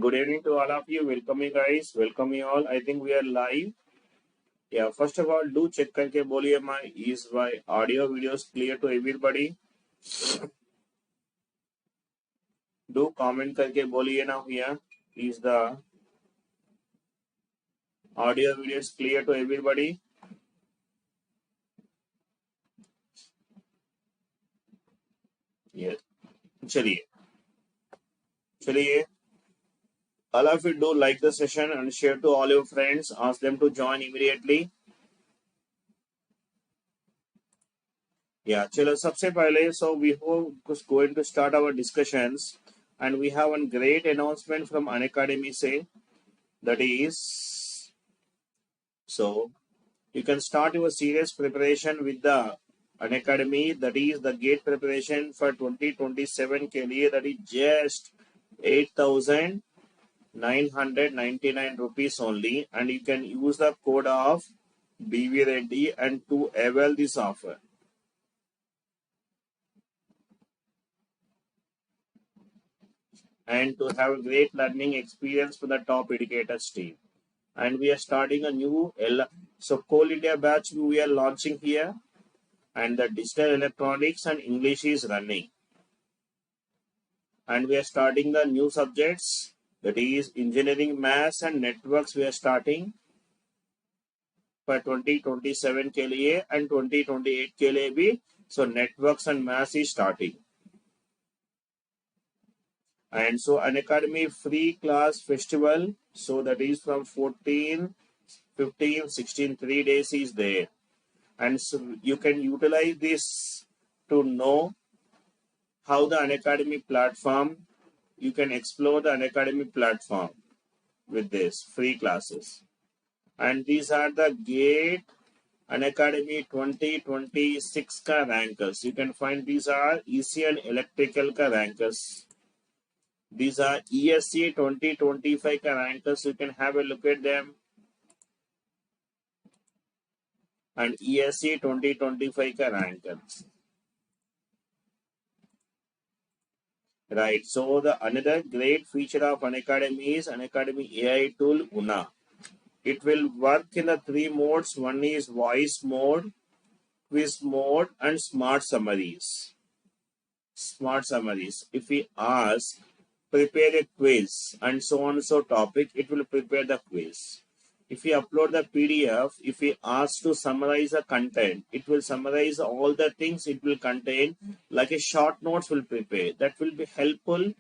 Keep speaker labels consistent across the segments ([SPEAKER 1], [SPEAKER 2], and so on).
[SPEAKER 1] Good evening to all of you. Welcome you guys. Welcome you all. I think we are live. Yeah, first of all, do check करके बोलिए my audio videos clear to everybody. Do comment करके बोलिए ना भैया. Is the audio videos clear to everybody? Yes. चलिए. All of you do like the session and share to all your friends. Ask them to join immediately. Yeah, चलो सबसे पहले, so we are going to start our discussions, and we have one great announcement from Unacademy say, that is, so you can start your serious preparation with the Unacademy, that is the gate preparation for 2027 के लिए, that is just 8,999 rupees only, and you can use the code of BV Reddy and to avail this offer. And to have a great learning experience for the top educators team. And we are starting a new Coal India batch we are launching here, and the digital electronics and English is running. And we are starting the new subjects, that is engineering, maths and networks we are starting for 2027 के लिए and 2028 के लिए भी. So networks and maths is starting. And so Unacademy free class festival, so that is from 14, 15, 16, 3 days is there. And so you can utilize this to know how the Unacademy platform, you can explore the Unacademy platform with this free classes. And these are the GATE Unacademy 2026 ka rankers. You can find these are ECE and electrical ka rankers. These are ESC 2025 ka rankers. You can have a look at them. And ESC 2025 ka rankers. Right. So the another great feature of Unacademy is Unacademy AI tool Una. It will work in the 3 modes. One is voice mode, quiz mode, and smart summaries. Smart summaries. If we ask, prepare a quiz and so on so topic, it will prepare the quiz. If we upload the PDF, if we ask to summarize the content, it will summarize all the things it will contain, like a short notes will prepare. That will be helpful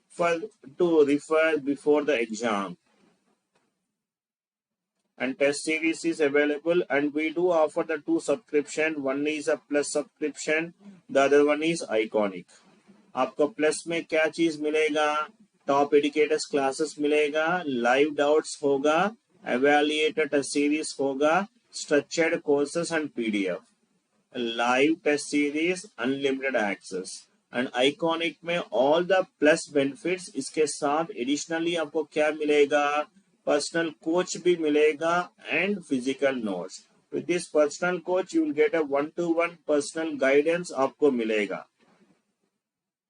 [SPEAKER 1] for to refer before the exam. And test series is available, and we do offer the 2 subscription. One is a plus subscription, the other one is iconic. आपको plus में क्या चीज मिलेगा? Top educators classes मिलेगा, live doubts होगा, evaluated test series होगा, structured courses and PDF, live test series, unlimited access. And iconic में all the plus benefits. इसके साथ एडिशनली आपको क्या मिलेगा? पर्सनल कोच भी मिलेगा and physical notes. With this personal coach you will get a 1-to-1 personal guidance आपको मिलेगा.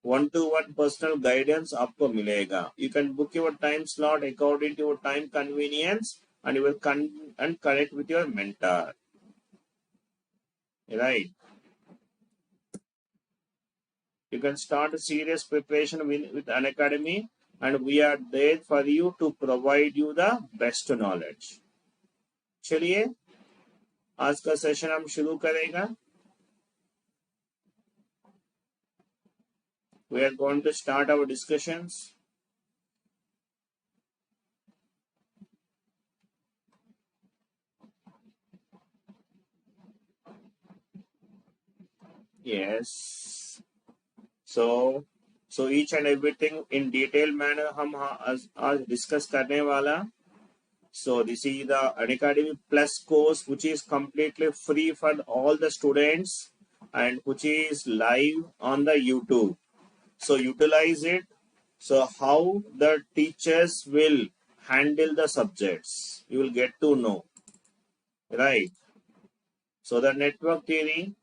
[SPEAKER 1] 1-to-1 पर्सनल गाइडेंस आपको मिलेगा. You can book your time slot according to your time convenience, and you will connect with your mentor. Right. You can start a serious preparation with Unacademy, and we are there for you to provide you the best knowledge. चलिए आज का session हम शुरू करेगा. We are going to start our discussions. Yes. So each and everything in detailed manner हम आज discuss करने वाला. So this is the Unacademy Plus course, which is completely free for all the students and which is live on the YouTube. So utilize it. So how the teachers will handle the subjects, you will get to know. Right. So the network theory.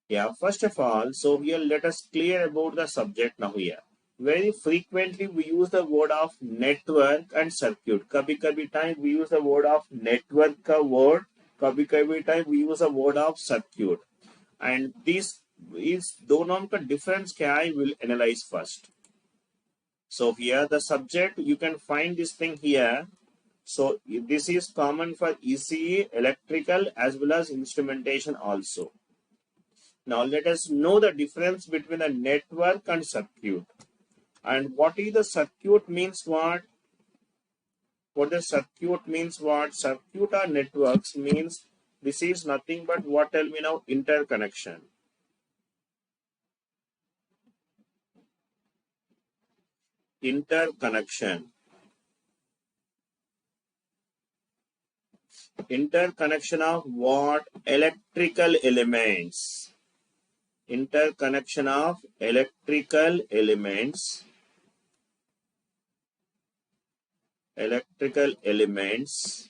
[SPEAKER 1] Yeah, first of all, so here let us clear about the subject now here. very frequently we use the word of network and circuit. कभी कभी time we use the word of network का word, कभी कभी time we use the word of circuit. And this is दोनों का difference क्या है, we'll analyze first. So here the subject, you can find this thing here. So this is common for ECE, electrical as well as instrumentation also. Now let us know the difference between a network and circuit. And what is the circuit means what? What the circuit means what? Circuit or networks means this is nothing but what, tell me now, interconnection. Interconnection. Interconnection of what? Electrical elements. Interconnection of electrical elements. Electrical elements.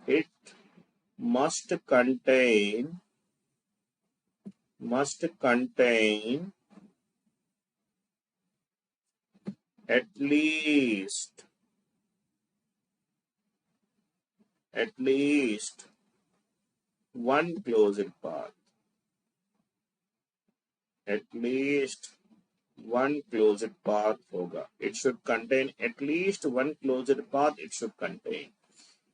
[SPEAKER 1] It must contain at least one closed path. At least one closed path होगा. It should contain at least one closed path. It should contain.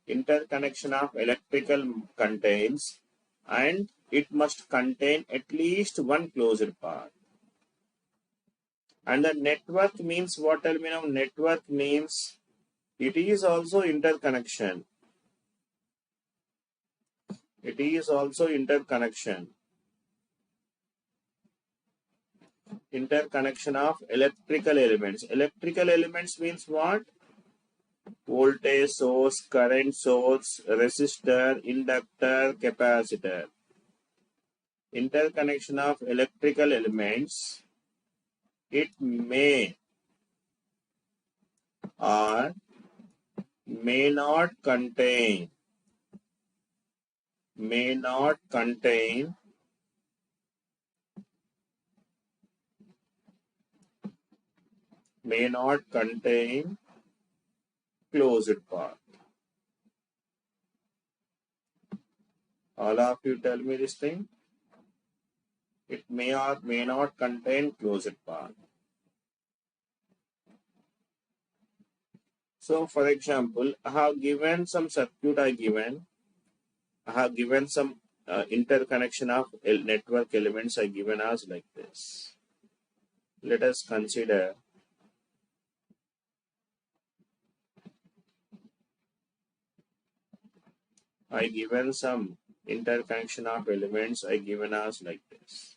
[SPEAKER 1] Interconnection of electrical contains, and it must contain at least one closed path. And the network means what? Tell me now. Network means it is also interconnection. It is also interconnection. Interconnection of electrical elements. Electrical elements means what? Voltage source, current source, resistor, inductor, capacitor. Interconnection of electrical elements. It may or may not contain closed path. All of you tell me this thing. It may or may not contain closed path. So for example, I have given some circuit. I have given some interconnection of network elements. I given as like this. Let us consider I given some interconnection of elements. I given as like this.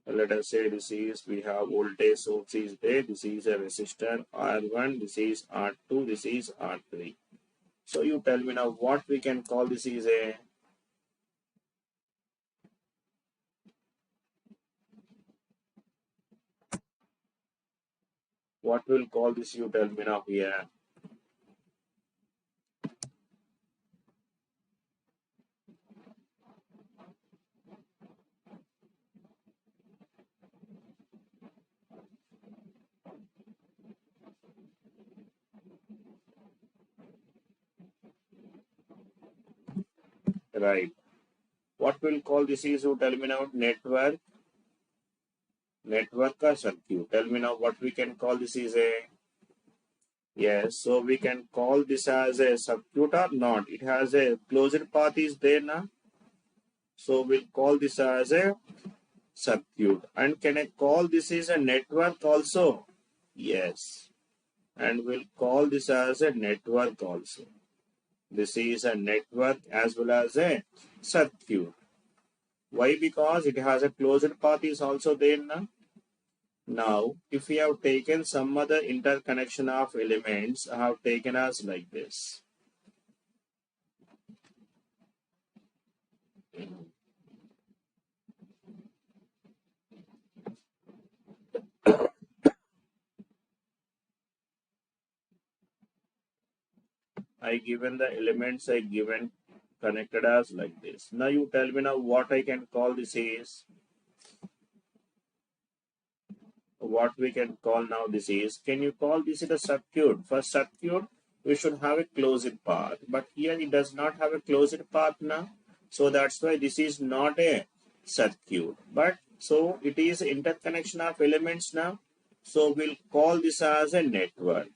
[SPEAKER 1] Let us say this is, we have voltage source is there. This is a resistor R1. This is R2. This is R3. So you tell me now what we can call this is a what we'll call this, you tell me now here. Right. What we'll call this is, you tell me now, network or circuit. Tell me now what we can call this is a, yes, so we can call this as a circuit or not. It has a closed path is there now. So we'll call this as a circuit. And can I call this is a network also? Yes. And we'll call this as a network also. This is a network as well as a circuit. Why? Because it has a closed path is also there now. Now, if we have taken some other interconnection of elements, I have taken as like this. I given the elements I given connected as like this. Now you tell me now what I can call this is. What we can call now this is, can you call this is a circuit? For circuit, we should have a closed path, but here it does not have a closed path now. So that's why this is not a circuit, but so it is interconnection of elements now. So we'll call this as a network.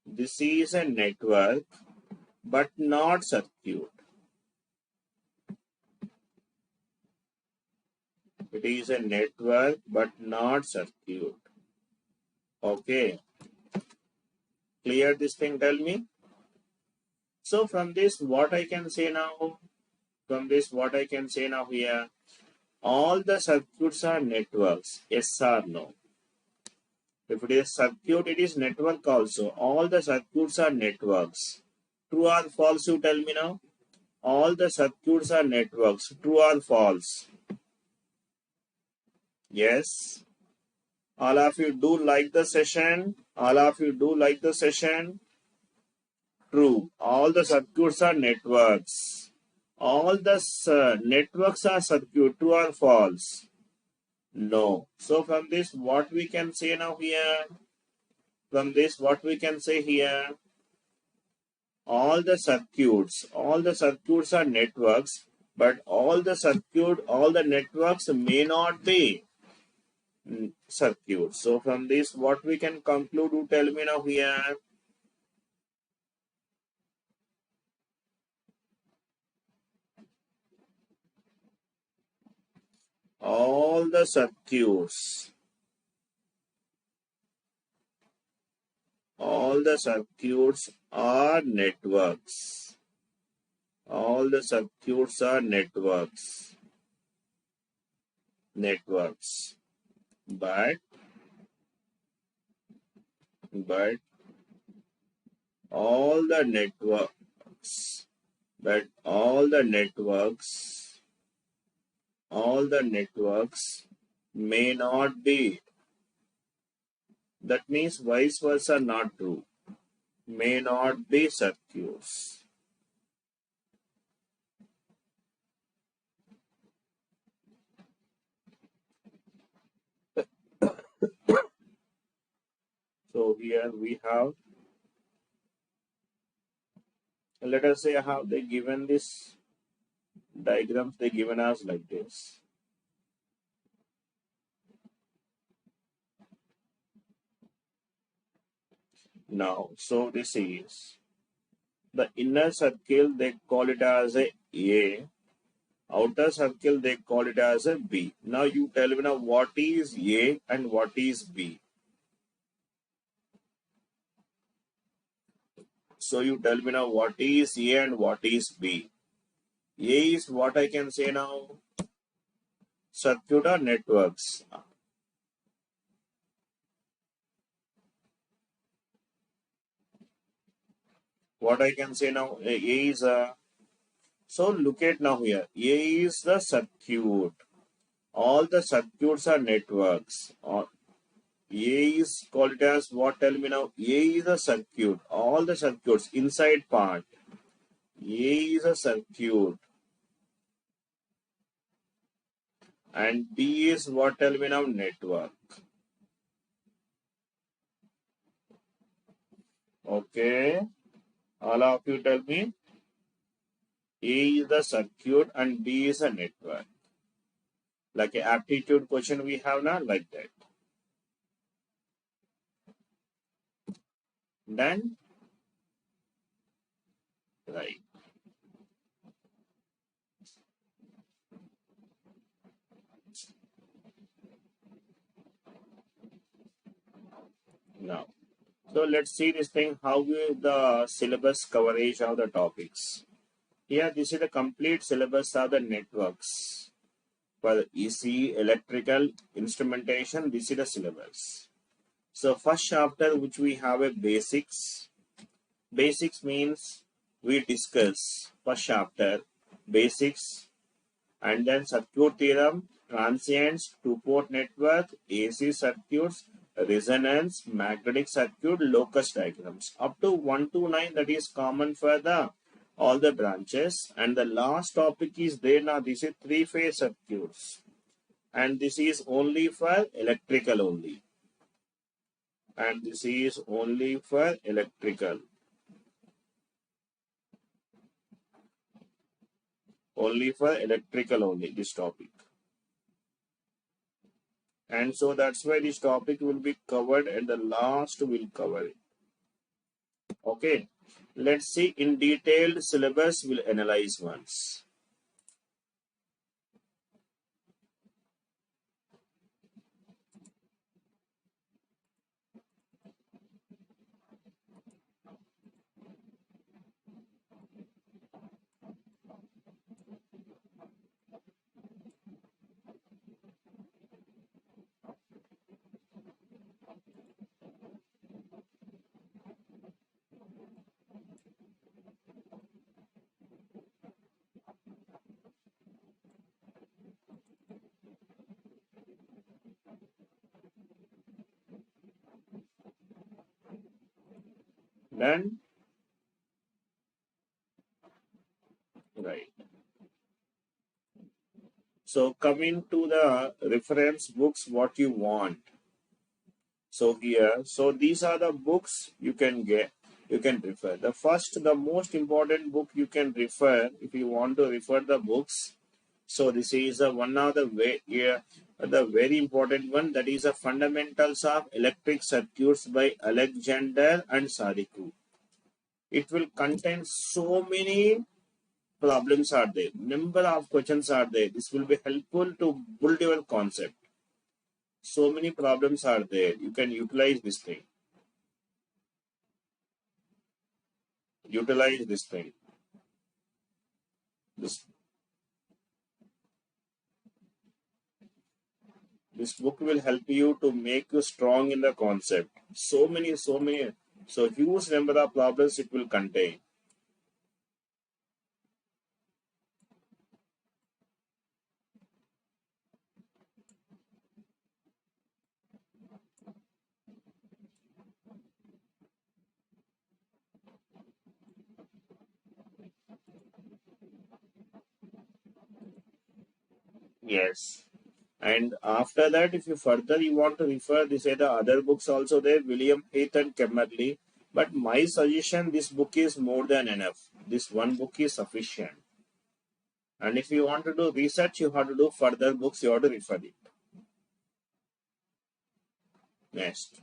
[SPEAKER 1] This is a network, but not circuit. It is a network, but not circuit. Okay. Clear this thing, tell me. So from this, what I can say now? From this, what I can say now here? All the circuits are networks. Yes or no? If it is circuit, it is network also. All the circuits are networks. True or false, you tell me now? All the circuits are networks. True or false? Yes. All of you do like the session. All of you do like the session. True. All the circuits are networks. All the networks are circuit. True or false? No. So from this, what we can say now here? From this, what we can say here? All the circuits are networks, but all the networks may not be circuits. So from this, what we can conclude? You tell me now here. All the circuits are networks. All the circuits are networks. But all the networks may not be. That means vice versa not true. May not be circuits. So here we have, let us say how they given this diagrams, they given us like this. Now, so this is the inner circle, they call it as a A. Outer circle, they call it as a B. Now you tell me now what is A and what is B. So you tell me now what is A and what is B. A is what I can say now, circuit or networks. What I can say now, A is a, so look at now here, A is the circuit. All the circuits are networks. A is called as what, tell me now, A is a circuit. All the circuits, inside part. A is a circuit. And B is what, tell me now, network. Okay. All of you tell me. A is the circuit and B is a network. Like an aptitude question we have now, like that. Then, right. Now, so let's see this thing, how will the syllabus coverage of the topics. Here, this is the complete syllabus of the networks. For the ECE, electrical, instrumentation, this is the syllabus. So first chapter, which we have a basics. Basics means we discuss first chapter, basics, and then circuit theorem, transients, two-port network, AC circuits, resonance, magnetic circuit, locus diagrams. Up to 1 to 9, that is common for the all the branches. And the last topic is there now. This is three-phase circuits. And this is only for electrical only. And this is only for electrical. Only for electrical only, this topic. And so that's why this topic will be covered and the last will cover it. Okay. Let's see in detailed syllabus we'll analyze once. Done? Right. So coming to the reference books, what you want. So here, so these are the books you can get, you can refer. The first, the most important book you can refer if you want to refer the books. So this is one of the the very important one, that is a Fundamentals of Electric Circuits by Alexander and Sariku. It will contain so many problems are there, number of questions are there. This will be helpful to build your concept. So many problems are there. You can utilize this thing. Utilize this thing. This book will help you to make you strong in the concept. So many, so huge number of problems it will contain. Yes. And after that, if you further you want to refer, this are the other books also there, William Heath and Kemmerly. But my suggestion, this book is more than enough. This one book is sufficient. And if you want to do research, you have to do further books, you have to refer it. Next.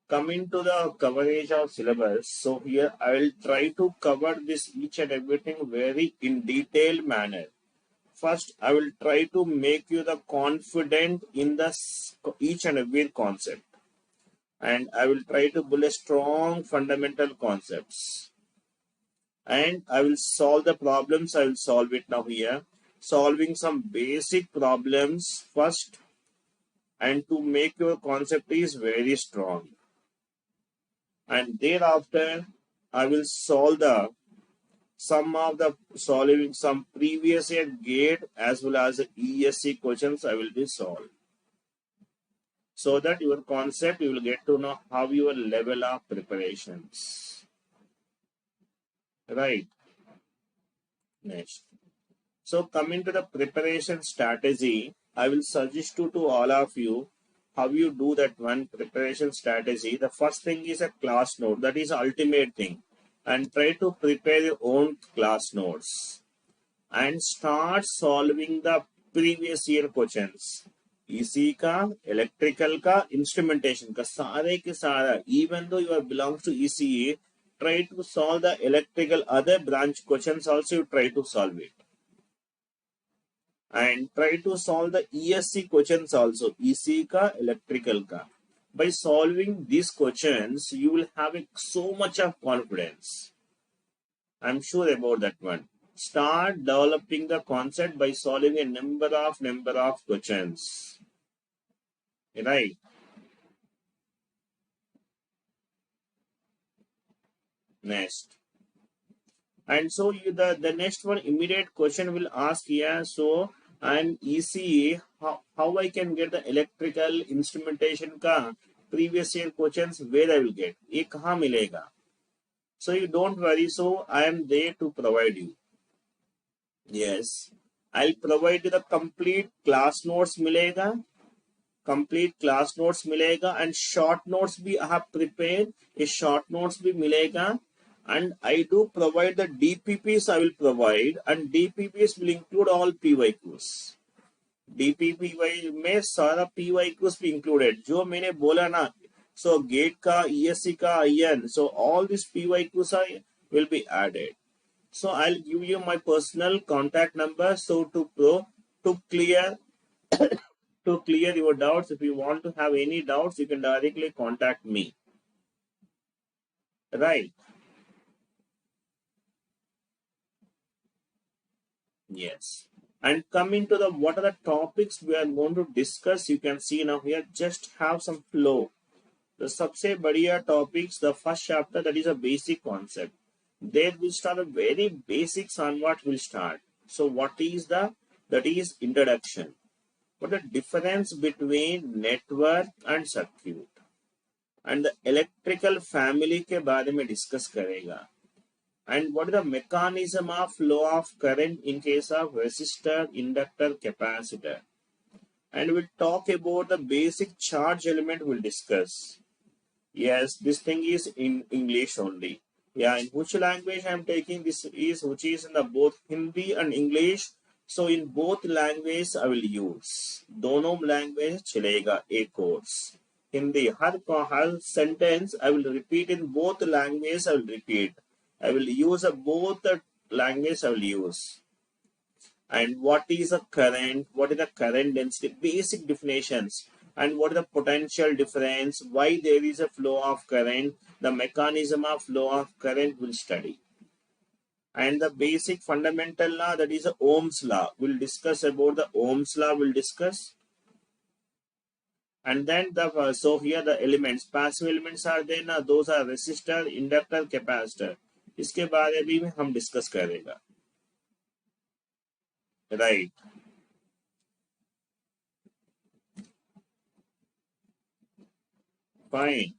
[SPEAKER 1] Coming to the coverage of syllabus, so here I will try to cover this each and everything very in detailed manner. First, I will try to make you the confident in the each and every concept. And I will try to build a strong fundamental concepts. And I will solve the problems. I will solve it now here. Solving some basic problems first. And to make your concept is very strong. And thereafter, I will solve solving some previous year GATE as well as ESE questions I will be solved. So that your concept, you will get to know how your level of preparations. Right. Next. So coming to the preparation strategy, I will suggest to all of you how you do that one preparation strategy. The first thing is a class note. That is ultimate thing. And try to prepare your own class notes. And start solving the previous year questions. ECE का, electrical का, instrumentation का, सारे के सारा. Even though you belongs to ECE, try to solve the electrical other branch questions also. You try to solve it. And try to solve the ESC questions also, ECE ka, electrical ka. By solving these questions, you will have so much of confidence. I'm sure about that one. Start developing the concept by solving a number of questions. Right. Next. And so the next one immediate question will ask here. So and ECE, how I can get the electrical instrumentation ka previous year questions, where I will get, ये कहाँ मिलेगा? So you don't worry, so I am there to provide you. Yes, I'll provide you the complete class notes मिलेगा, complete class notes मिलेगा, and short notes भी I have prepared, ये short notes भी मिलेगा, and I do provide the DPPs I will provide, and DPPs will include all PYQs. DPPY में सारा PYQs भी included, जो मैंने बोला ना, so gate का, ESC का, IN, so all these PYQs are will be added. So I'll give you my personal contact number, so to clear to clear your doubts, if you want to have any doubts, you can directly contact me, right? Yes. And coming to the what are the topics we are going to discuss, you can see now here, just have some flow. The सबसे बढ़िया topics, the first chapter, that is a basic concept. There we start a very basics on what will start. So what is that is introduction. What the difference between network and circuit, and the electrical family के बारे में discuss करेगा, and what is the mechanism of flow of current in case of resistor, inductor, capacitor, and we'll talk about the basic charge element we'll discuss. Yes, this thing is in English only. Yeah, in which language I'm taking this is, which is in the both Hindi and English. So in both languages I will use. दोनों language चलेगा एक course. Hindi her sentence I will repeat in both languages. I will repeat. I will use both the languages I will use. And what is a current? What is the current density? Basic definitions. And what is the potential difference? Why there is a flow of current? The mechanism of flow of current will study. And the basic fundamental law, that is Ohm's law. We'll discuss about the Ohm's law. We'll discuss. And then the so here the elements, passive elements are there ना, those are resistor, inductor, capacitor. इसके बारे में हम discuss करेगा. Right. Fine.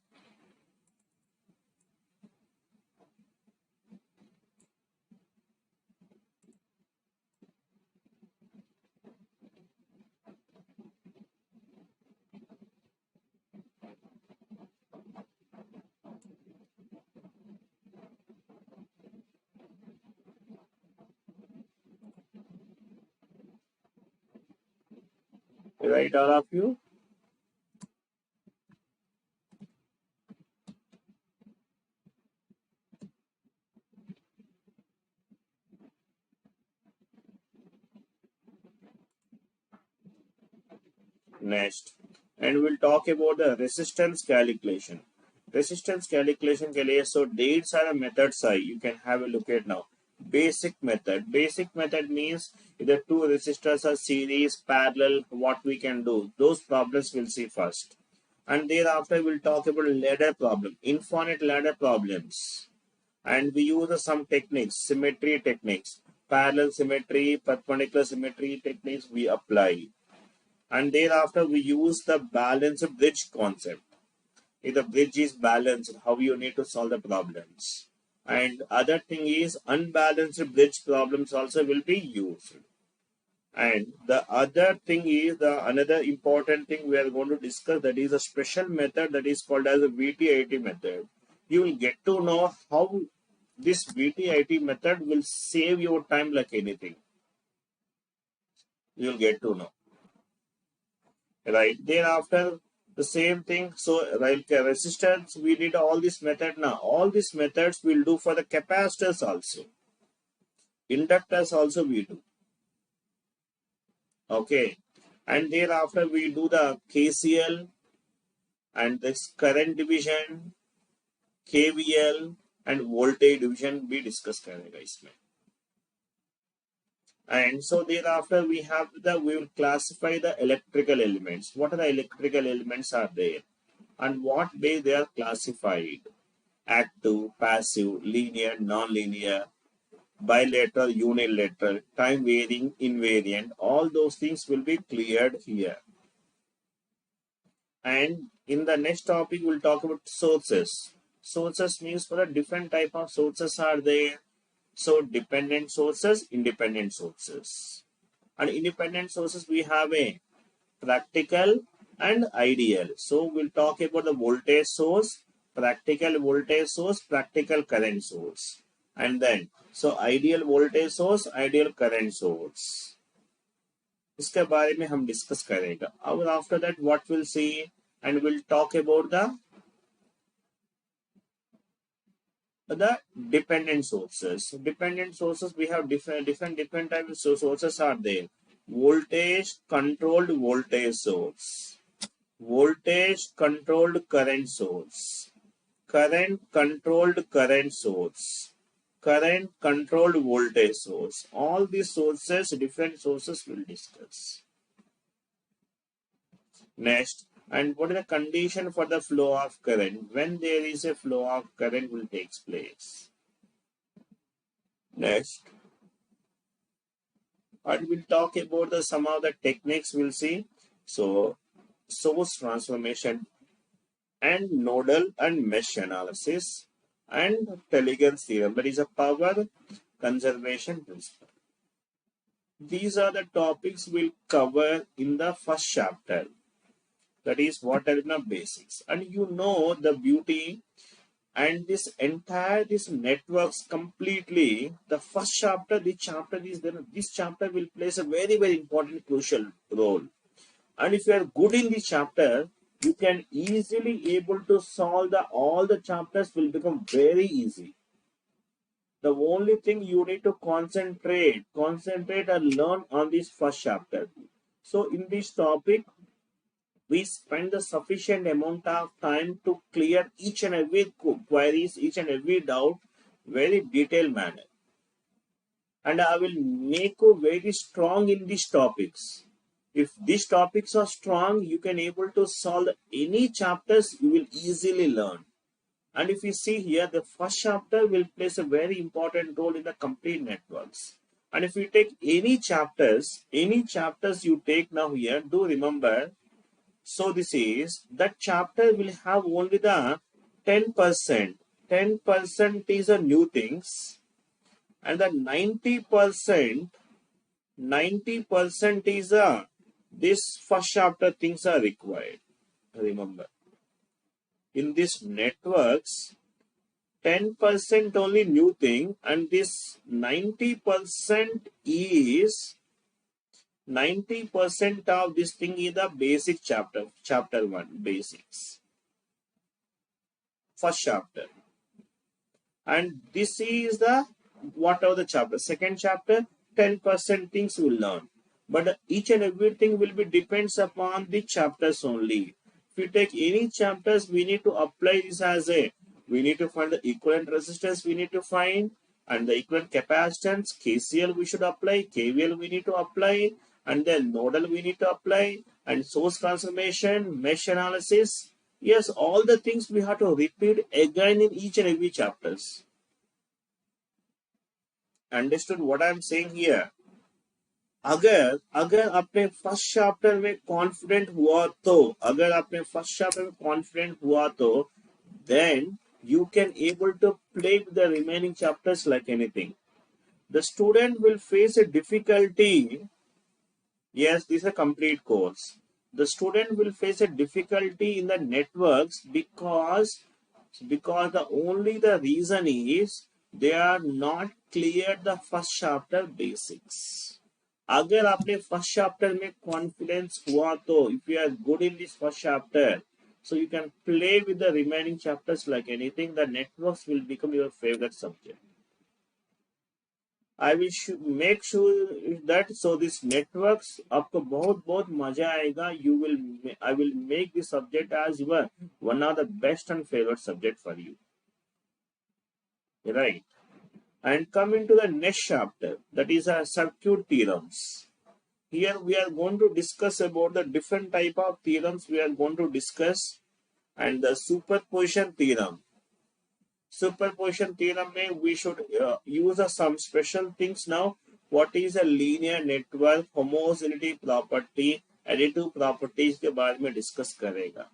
[SPEAKER 1] Right, all of you? Next. And we'll talk about the resistance calculation. Resistance calculation के लिए, so dates are a methods you can have a look at now. Basic method. Basic method means either two resistors are series, parallel, what we can do. Those problems we'll see first. And thereafter we'll talk about ladder problem, infinite ladder problems. And we use some techniques, symmetry techniques, parallel symmetry, perpendicular symmetry techniques we apply. And thereafter we use the balanced bridge concept. If the bridge is balanced, how you need to solve the problems. And other thing is unbalanced bridge problems also will be used. And the other thing is another important thing we are going to discuss, that is a special method that is called as a VTIT method. You will get to know how this VTIT method will save your time like anything. You will get to know. Right. Thereafter the same thing. So like resistance, we did all this method now. All these methods we'll do for the capacitors also. Inductors also we do. Okay. And thereafter we do the KCL and this current division, KVL and voltage division we discuss करेगा इसमें. And so thereafter we will classify the electrical elements. What are the electrical elements are there? And what way they are classified? Active, passive, linear, non-linear. bilateral, unilateral, time varying, invariant, all those things will be cleared here. And in the next topic, we'll talk about sources. Sources means for a different type of sources are there. So dependent sources, independent sources. And independent sources, we have a practical and ideal. So we'll talk about the voltage source, practical voltage source, practical current source. And then, so ideal voltage source, ideal current source. इसके बारे में हम discuss करेगा. और after that, what we'll see, and we'll talk about the dependent sources. Dependent sources, we have different types of sources are there. Voltage controlled voltage source, voltage controlled current source, current controlled current source, current controlled voltage source. All these sources, different sources, we'll discuss. Next, and what is the condition for the flow of current? When there is a flow of current will take place. Next, and we'll talk about some of the techniques we'll see. So, source transformation and nodal and mesh analysis and Telegraph theorem, that is a power conservation principle. These are the topics we'll cover in the first chapter. That is what are the basics. And you know the beauty and this entire networks completely, the first chapter, this chapter will plays a very, very important crucial role. And if you are good in this chapter, you can easily able to solve all the chapters will become very easy. The only thing you need to concentrate and learn on this first chapter. So in this topic, we spend the sufficient amount of time to clear each and every queries, each and every doubt, very detailed manner. And I will make you very strong in these topics. If these topics are strong, you can able to solve any chapters, you will easily learn. And if you see here, the first chapter will plays a very important role in the complete networks. And if you take any chapters you take now here, do remember, so this is, that chapter will have only the 10%. 10% is a new things, and the 90% is this first chapter things are required. Remember, in this networks, 10% only new thing, and this 90% is 90% of this thing is the basic chapter 1 basics, first chapter. And this is the whatever the chapter, second chapter, 10% things will learn, but each and everything will be depends upon the chapters only. If you take any chapters, we need to apply this as we need to find the equivalent resistance, we need to find, and the equivalent capacitance, KCL we should apply, KVL we need to apply, and then nodal we need to apply, and source transformation, mesh analysis. Yes, all the things we have to repeat again in each and every chapters. Understood what I am saying here? अगर अपने first chapter में confident हुआ तो then you can able to play with the remaining chapters like anything. The student will face a difficulty. Yes, this is a complete course. The student will face a difficulty in the networks because the reason is they are not cleared the first chapter basics. अगर आपने first chapter में confidence हुआ तो, if you are good in this first chapter, so you can play with the remaining chapters like anything. The networks will become your favorite subject. I will make sure that so this networks आपको बहुत मजा आएगा. I will make this subject as your one of the best and favorite subject for you. Right. And coming to the next chapter, that is a circuit theorems. Here we are going to discuss about the different type of theorems we are going to discuss, and the superposition theorem. Superposition theorem में we should use some special things now. What is a linear network, homogeneity property, additive properties के बारे में discuss करेगा.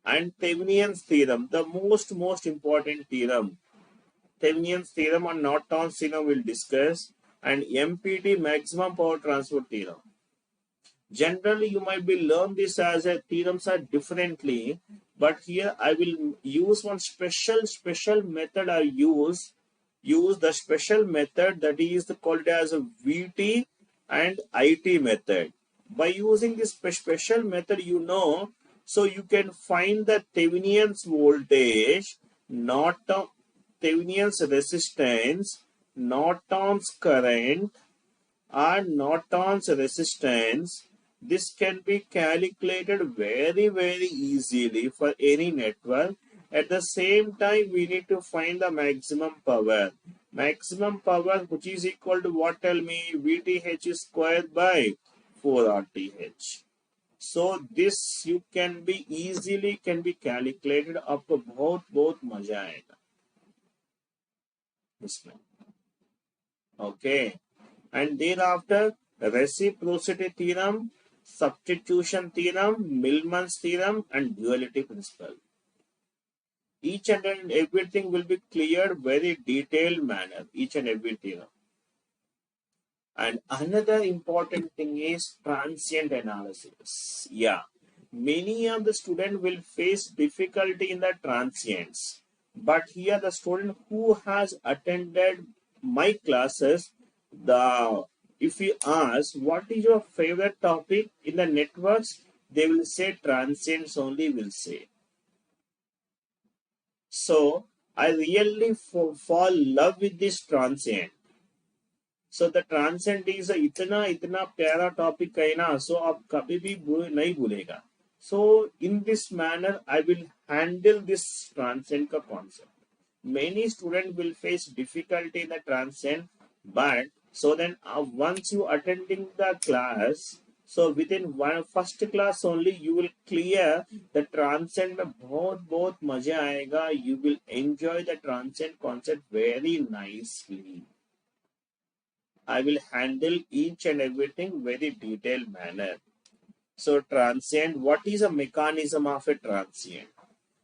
[SPEAKER 1] And Thevenin's theorem, the most important theorem. Thevenin's theorem on Norton's theorem will discuss, and MPT, maximum power transfer theorem. Generally, you might be learn this as a theorems are differently, but here I will use one special method. I use the special method that is called as a VT and IT method. By using this special method, so you can find the Thevenin's voltage, Norton Thevenin's resistance, Norton's current, and Norton's resistance. This can be calculated very easily for any network. At the same time, we need to find the maximum power. Maximum power, which is equal to what? Tell me. VTH squared by 4RTH. So this you can be easily calculated. आपको बहुत मजा आएगा इसमें. Okay. And thereafter, reciprocity theorem, substitution theorem, Millman's theorem, and duality principle. Each and everything will be cleared very detailed manner, each and every theorem. And another important thing is transient analysis. Yeah, many of the students will face difficulty in the transients. But here the student who has attended my classes, if you ask what is your favorite topic in the networks, they will say transients only will say. So I really fall in love with this transient. So the transient is इतना प्यारा topic है ना, so आप कभी भी नहीं भूलेगा. So in this manner, I will handle this transient का concept. Many students will face difficulty in the transient, but so then once you attending the class, so within first class only you will clear the transient में बहुत मजा आएगा. You will enjoy the transient concept very nicely. I will handle each and everything very detailed manner. So transient, what is a mechanism of a transient?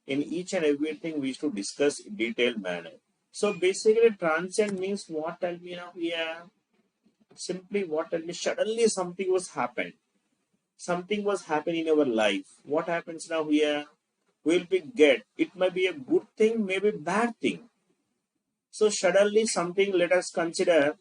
[SPEAKER 1] In each and everything we should discuss in detailed manner. So basically transient means what? Tell me now. Yeah. Simply what? Tell me. Suddenly something was happened. Something was happening in our life. What happens now here? Will be get. It may be a good thing, maybe bad thing. So suddenly something, let us consider.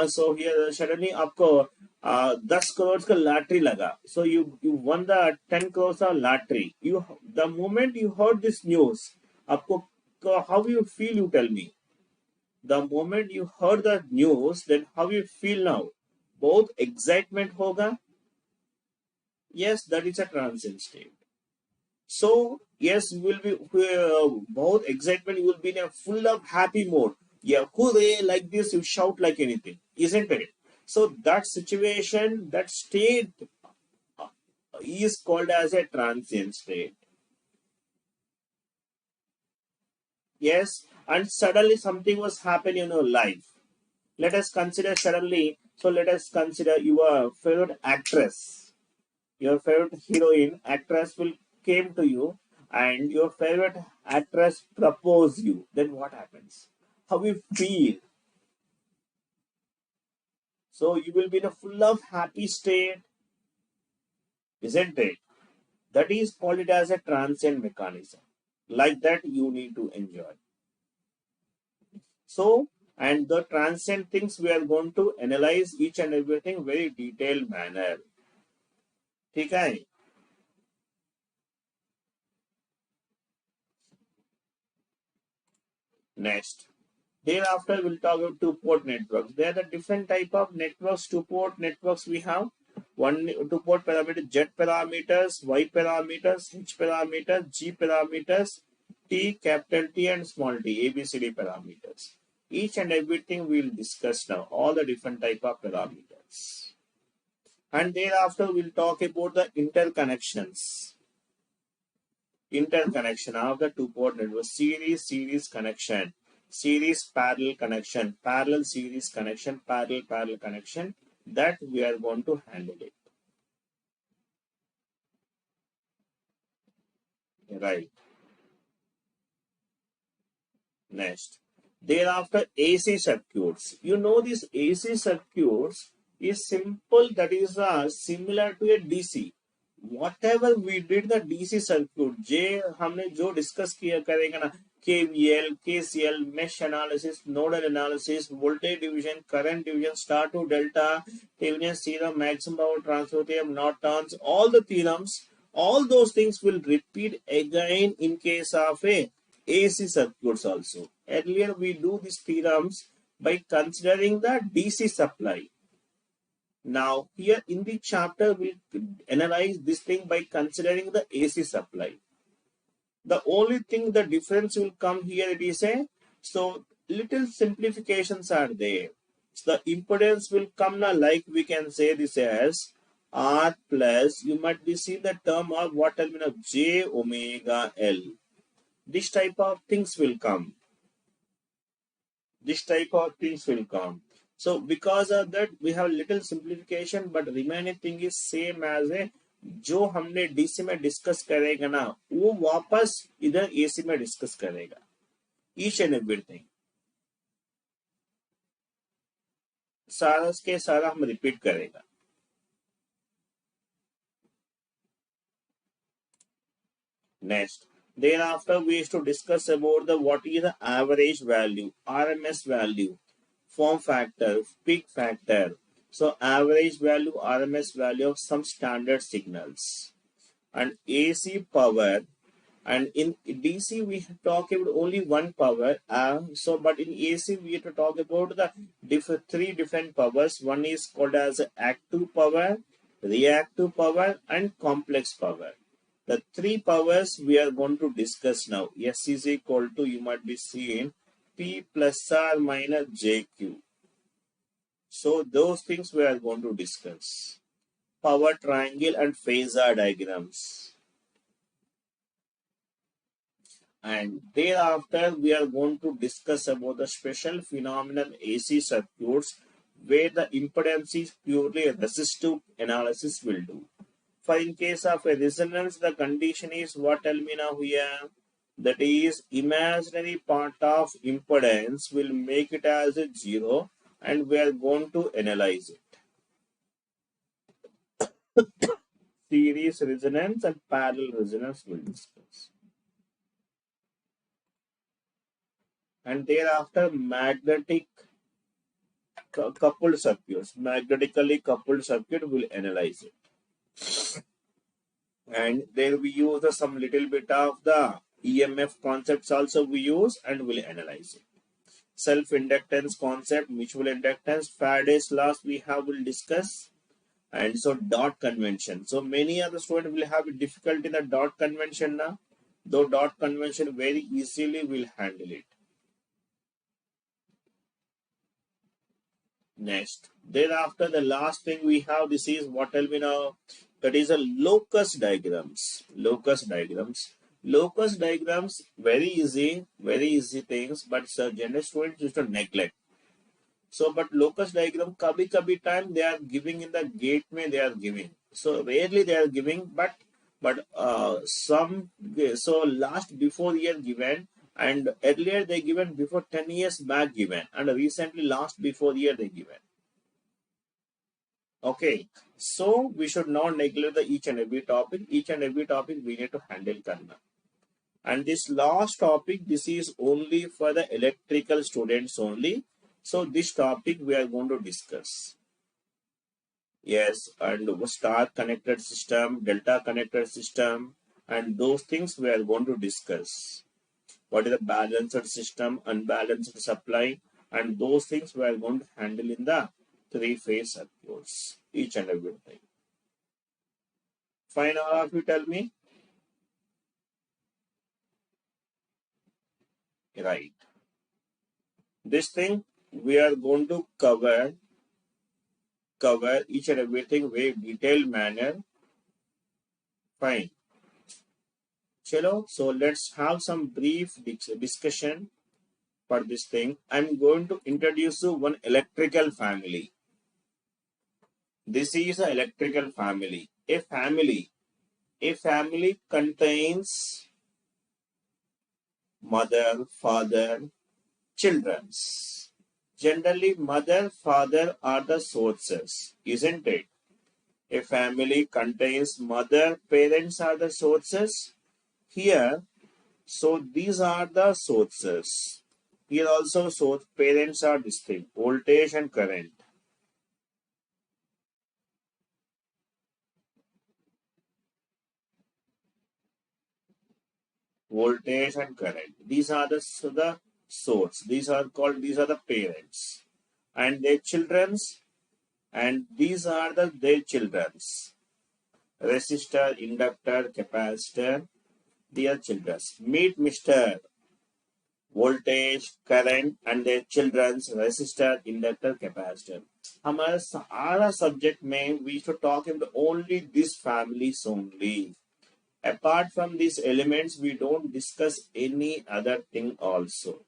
[SPEAKER 1] So here suddenly आपको 10 crores का lottery लगा. So you won the 10 crores of lottery. The moment you heard this news, आपको how you feel? You tell me. The moment you heard the news, then how you feel now? Both excitement होगा. Yes, that is a transient state. So yes, you will be both excitement. You will be in a full of happy mode. Yeah, hooray! Like this, you shout like anything, isn't it? So that situation, that state, is called as a transient state. Yes, and suddenly something was happening in your life. Let us consider suddenly. So let us consider your favorite actress, your favorite heroine, actress will came to you, and your favorite actress propose you. Then what happens? How you feel? So you will be in a full of happy state, isn't it? That is called it as a transient mechanism. Like that you need to enjoy. So, and the transient things we are going to analyze each and everything very detailed manner. ठीक है? Next. Thereafter, we'll talk about two-port networks. There are the different type of networks, two-port networks we have. One two-port parameter, Z parameters, Y parameters, H parameters, G parameters, T, capital T and small t, ABCD parameters. Each and everything we'll discuss now, all the different type of parameters. And thereafter, we'll talk about the interconnections. interconnection of the two-port network, series connection, series parallel connection, parallel series connection, parallel connection, that we are going to handle it. Right. Next. Thereafter, AC circuits. You know, these AC circuits is simple, that is similar to a DC. Whatever we did the DC circuit, J हमने जो discuss किया करेंगे ना, KVL, KCL, mesh analysis, nodal analysis, voltage division, current division, star to delta, Thevenin's theorem, maximum power transfer theorem, Norton's, all the theorems, all those things will repeat again in case of a AC circuits also. Earlier we do these theorems by considering the DC supply. Now here in the chapter we analyze this thing by considering the AC supply. The only thing, the difference will come here, it is a, so little simplifications are there. So the impedance will come now, like we can say this as R plus, you might be see the term of what I mean of J omega L. This type of things will come. This type of things will come. So because of that we have little simplification, but remaining thing is same as a जो हमने DC में discuss करेगा ना, वो वापस इधर AC में discuss करेगा. ईच एंड एवरीथिंग सारा के सारा हम रिपीट करेगा. Next, thereafter we used to discuss about the what is the average value, RMS value, form factor, peak factor. So average value, RMS value of some standard signals, and AC power, and in DC we talk about only one power. So but in AC we have to talk about the three different powers. One is called as active power, reactive power, and complex power. The three powers we are going to discuss now. S is equal to, you might be seeing, P plus R minus JQ. So those things we are going to discuss. Power triangle and phasor diagrams. And thereafter we are going to discuss about the special phenomenon AC circuits where the impedance is purely resistive analysis will do. For in case of a resonance, the condition is what, tell me now here, that is imaginary part of impedance will make it as a 0, and we are going to analyze it. Series resonance and parallel resonance will discuss. And thereafter magnetic coupled circuits, magnetically coupled circuit will analyze it. And there we use some little bit of the EMF concepts also we use, and will analyze it. Self-inductance concept, mutual inductance, Faraday's laws we will discuss. And so dot convention. So many other students will have difficulty in the dot convention now, though dot convention very easily will handle it. Next, thereafter the last thing we have, this is what will be now, that is a locus diagrams. Locus diagrams. Locus diagrams, very easy things, but general students used to neglect. So, but locus diagram, kabhi time they are giving in the gate mein they are giving. So rarely they are giving, but some, so last before year given, and earlier they given before 10 years back given, and recently last before year they given. Okay, so we should not neglect the each and every topic. Each and every topic we need to handle karna. And this last topic, this is only for the electrical students only. So this topic we are going to discuss. Yes, and star connected system, delta connected system, and those things we are going to discuss. What is the balanced system, unbalanced supply, and those things we are going to handle in the three-phase circuits, each and everything. Fine, all of you tell me. Right. This thing we are going to cover each and everything very detailed manner. Fine. Chalo, so let's have some brief discussion for this thing. I'm going to introduce you one electrical family. This is an electrical family. A family contains mother, father, childrens. Generally, mother, father are the sources, isn't it? A family contains mother, parents are the sources. Here, so these are the sources. Here also source parents are distinct, voltage and current. Voltage and current. These are the source. These are the parents. And their children's, and these are their children's. Resistor, inductor, capacitor, their children's. Meet Mr. Voltage, current and their children's resistor, inductor, capacitor. हमारा सारा subject में we should talk about only these families only. Apart from these elements, we don't discuss any other thing also.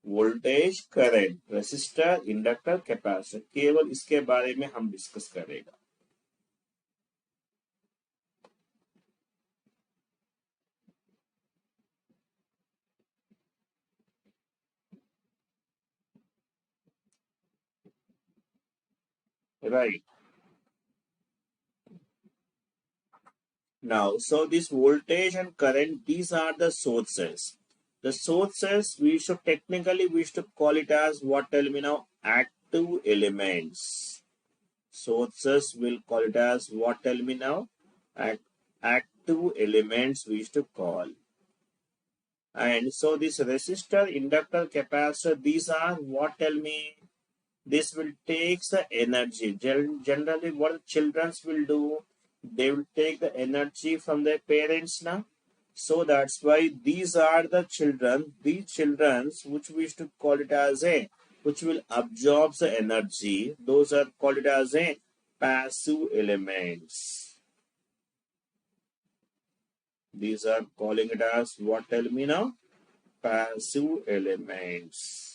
[SPEAKER 1] Voltage, current, resistor, inductor, capacitor. केवल इसके बारे में हम discuss करेगा. Right. Now, so this voltage and current, these are the sources. The sources, we should call it as what, tell me now, active elements. Sources will call it as what, tell me now, active elements we used to call. And so this resistor, inductor, capacitor, these are what, tell me, this will take the energy. Generally, what children will do, they will take the energy from their parents now. So that's why these are the children, which we used to call it as which will absorb the energy. Those are called it as passive elements. These are calling it as what, tell me now? Passive elements.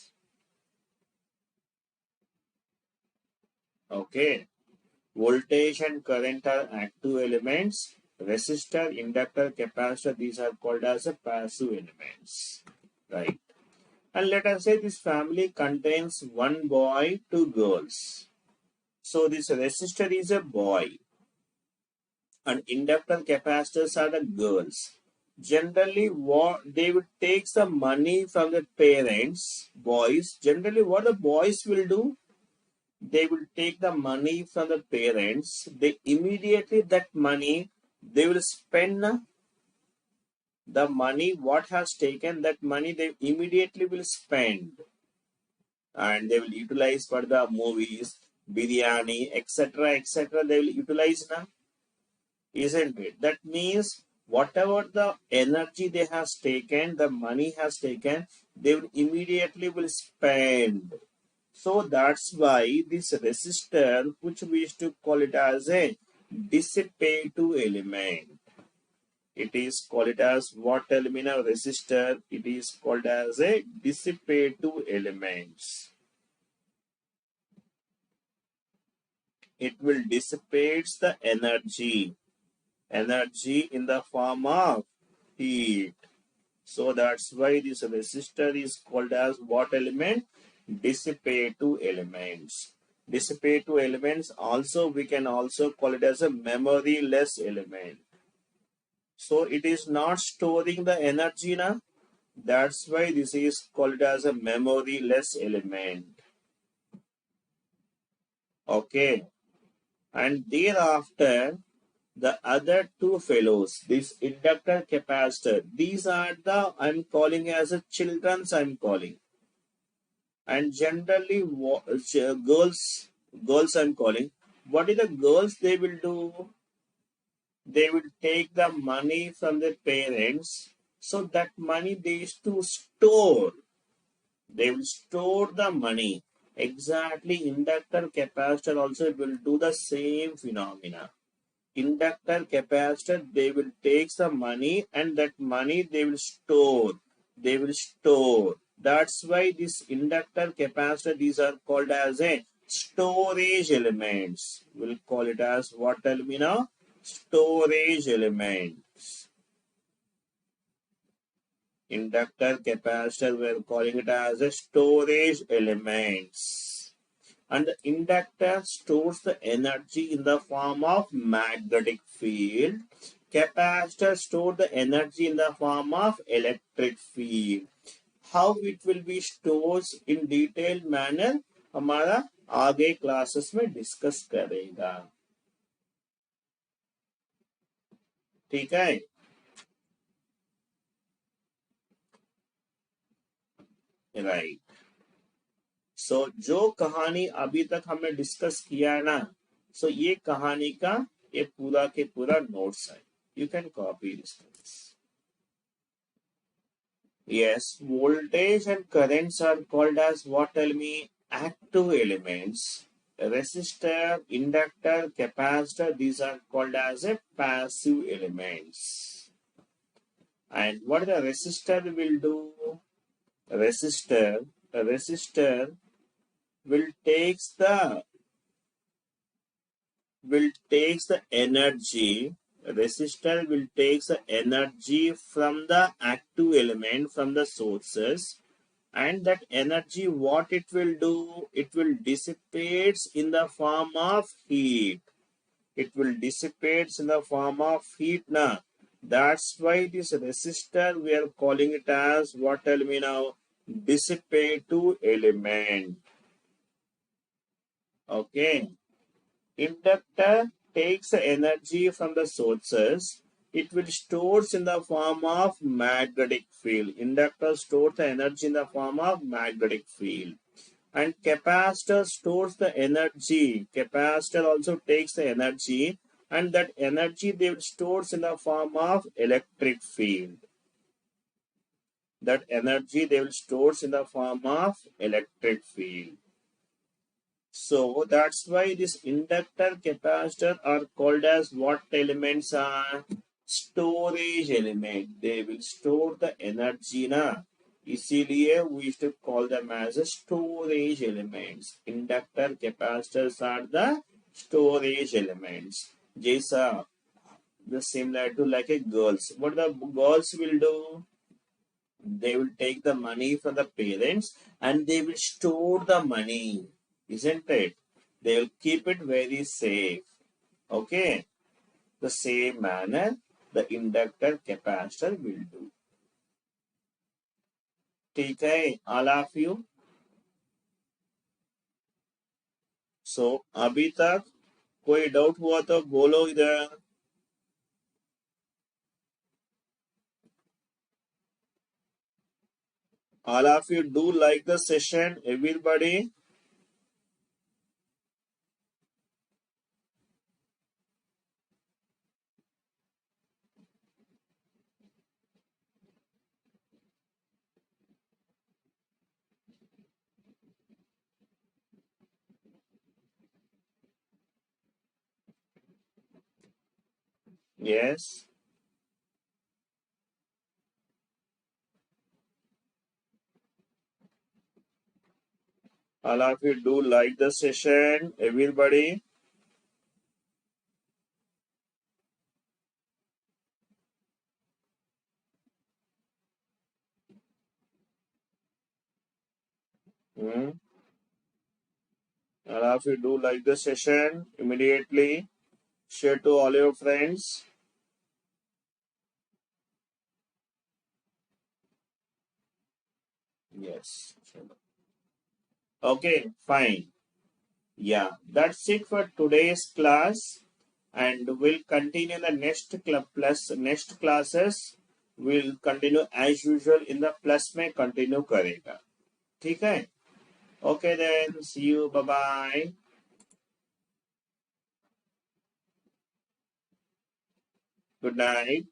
[SPEAKER 1] Okay. Voltage and current are active elements. Resistor, inductor, capacitor, these are called as a passive elements. Right. And let us say this family contains one boy, two girls. So this resistor is a boy. And inductor, capacitors are the girls. Generally, what they would take some money from the parents, boys. Generally, what the boys will do, they will take the money from the parents. They immediately that money they will spend the money what has taken that money they immediately will spend, and they will utilize for the movies, biryani, etc. They will utilize now, isn't it? That means whatever the energy they has taken, the money has taken, they will immediately will spend. So that's why this resistor, which we used to call it as a dissipative element. It is called it as what element of resistor? It is called as a dissipative element. It will dissipate the energy in the form of heat. So that's why this resistor is called as what element? Dissipative elements. Dissipative elements also we can also call it as a memoryless element. So it is not storing the energy now. That's why this is called as a memoryless element. Okay. And thereafter, the other two fellows, this inductor, capacitor, these are the I'm calling as a children's I'm calling. And generally girls I'm calling. What is the girls they will do? They will take the money from their parents. So that money they used to store. They will store the money. Exactly, inductor, capacitor also will do the same phenomena. inductor, capacitor, they will take the money and that money they will store. They will store. That's why this inductor, capacitor, these are called as a storage elements. We'll call it as what? Tell me now. Storage elements. Inductor, capacitor, we're calling it as a storage elements. And the inductor stores the energy in the form of magnetic field. Capacitor stores the energy in the form of electric field. How it will be stored in detailed manner हमारा आगे classes में discuss करेगा. ठीक है. Right. सो जो कहानी अभी तक हमने डिस्कस किया है ना, सो ये कहानी का ये पूरा के पूरा नोट्स है. You can copy this. Yes, voltage and currents are called as what? Tell me. Active elements. Resistor, inductor, capacitor, these are called as a passive elements. And what the resistor will do? Resistor will takes the energy. Resistor will takes the energy from the active element, from the sources, and that energy, what it will do? It will dissipates in the form of heat. It will dissipates in the form of heat now. That's why this resistor we are calling it as what? Tell me now. Dissipative element. Okay. Inductor takes the energy from the sources. It will stores in the form of magnetic field. Inductor stores the energy in the form of magnetic field. And capacitor stores the energy. Capacitor also takes the energy, and that energy they will stores in the form of electric field. That energy they will stores in the form of electric field. So that's why this inductor, capacitor are called as what elements are? Storage element. They will store the energy na. इसीलिए we used to call them as a storage elements. Inductor, capacitors are the storage elements. जैसा the similar to like a girls. What the girls will do? They will take the money from the parents and they will store the money. Isn't it? They will keep it very safe. Okay. The same manner the inductor, capacitor will do. ठीक है, all of you. So अभी तक कोई doubt हुआ तो बोलो इधर. All of you do like the session, everybody. Yes. All of you do like the session, everybody. All of you do like the session immediately. Share to all your friends. Yes. Okay, fine. Yeah, that's it for today's class, and we'll continue the next classes. We'll continue as usual in the plus में continue करेगा. ठीक है? Okay then. See you. Bye bye. Good night.